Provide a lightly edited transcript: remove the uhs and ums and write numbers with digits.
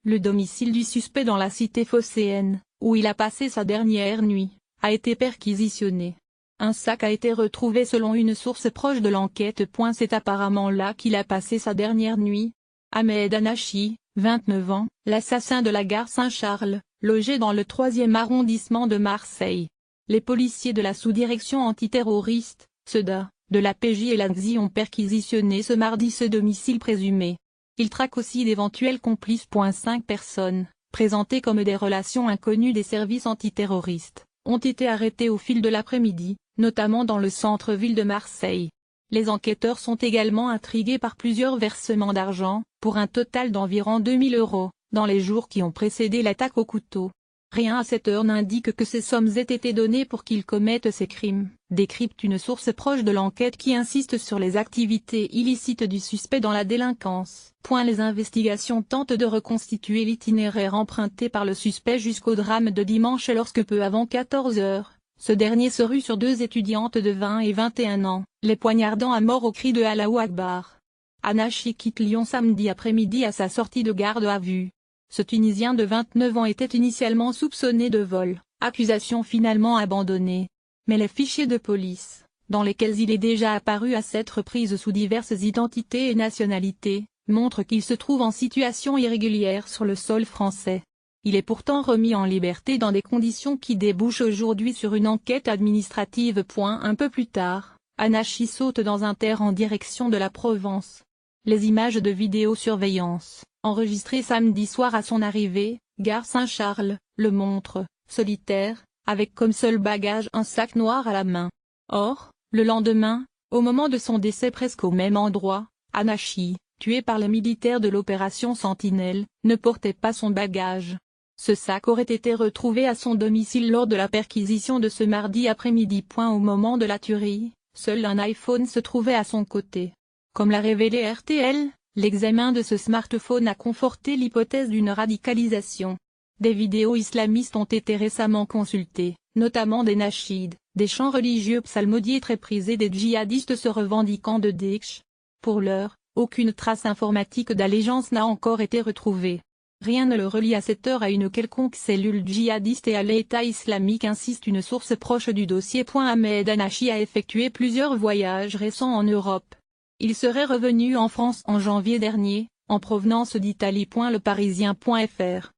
le domicile du suspect dans la cité phocéenne, où il a passé sa dernière nuit, a été perquisitionné. Un sac a été retrouvé selon une source proche de l'enquête. C'est apparemment là qu'il a passé sa dernière nuit. Ahmed Anachi, 29 ans, l'assassin de la gare Saint-Charles, logé dans le 3e arrondissement de Marseille. Les policiers de la sous-direction antiterroriste, SEDA, de la PJ et l'ANSI ont perquisitionné ce mardi ce domicile présumé. Ils traquent aussi d'éventuels complices. 5 personnes, présentées comme des relations inconnues des services antiterroristes, ont été arrêtées au fil de l'après-midi, notamment dans le centre-ville de Marseille. Les enquêteurs sont également intrigués par plusieurs versements d'argent, pour un total d'environ 2 000 €, dans les jours qui ont précédé l'attaque au couteau. Rien à cette heure n'indique que ces sommes aient été données pour qu'ils commettent ces crimes, décrypte une source proche de l'enquête qui insiste sur les activités illicites du suspect dans la délinquance. Les investigations tentent de reconstituer l'itinéraire emprunté par le suspect jusqu'au drame de dimanche lorsque peu avant 14 h, ce dernier se rue sur 2 étudiantes de 20 et 21 ans, les poignardant à mort au cri de Allahu Akbar. Anachi quitte Lyon samedi après-midi à sa sortie de garde à vue. Ce Tunisien de 29 ans était initialement soupçonné de vol, accusation finalement abandonnée. Mais les fichiers de police, dans lesquels il est déjà apparu à 7 reprises sous diverses identités et nationalités, montrent qu'il se trouve en situation irrégulière sur le sol français. Il est pourtant remis en liberté dans des conditions qui débouchent aujourd'hui sur une enquête administrative. Un peu plus tard, Anachi saute dans un terre en direction de la Provence. Les images de vidéosurveillance, enregistrées samedi soir à son arrivée, gare Saint-Charles, le montrent, solitaire, avec comme seul bagage un sac noir à la main. Or, le lendemain, au moment de son décès presque au même endroit, Anachi, tué par les militaires de l'opération Sentinelle, ne portait pas son bagage. Ce sac aurait été retrouvé à son domicile lors de la perquisition de ce mardi après-midi. Au moment de la tuerie, seul un iPhone se trouvait à son côté. Comme l'a révélé RTL, l'examen de ce smartphone a conforté l'hypothèse d'une radicalisation. Des vidéos islamistes ont été récemment consultées, notamment des nashids, des chants religieux psalmodiés très prisés des djihadistes se revendiquant de Daesh. Pour l'heure, aucune trace informatique d'allégeance n'a encore été retrouvée. Rien ne le relie à cette heure à une quelconque cellule djihadiste et à l'État islamique, insiste une source proche du dossier. Ahmed Anachi a effectué plusieurs voyages récents en Europe. Il serait revenu en France en janvier dernier, en provenance d'Italie. Le Parisien.fr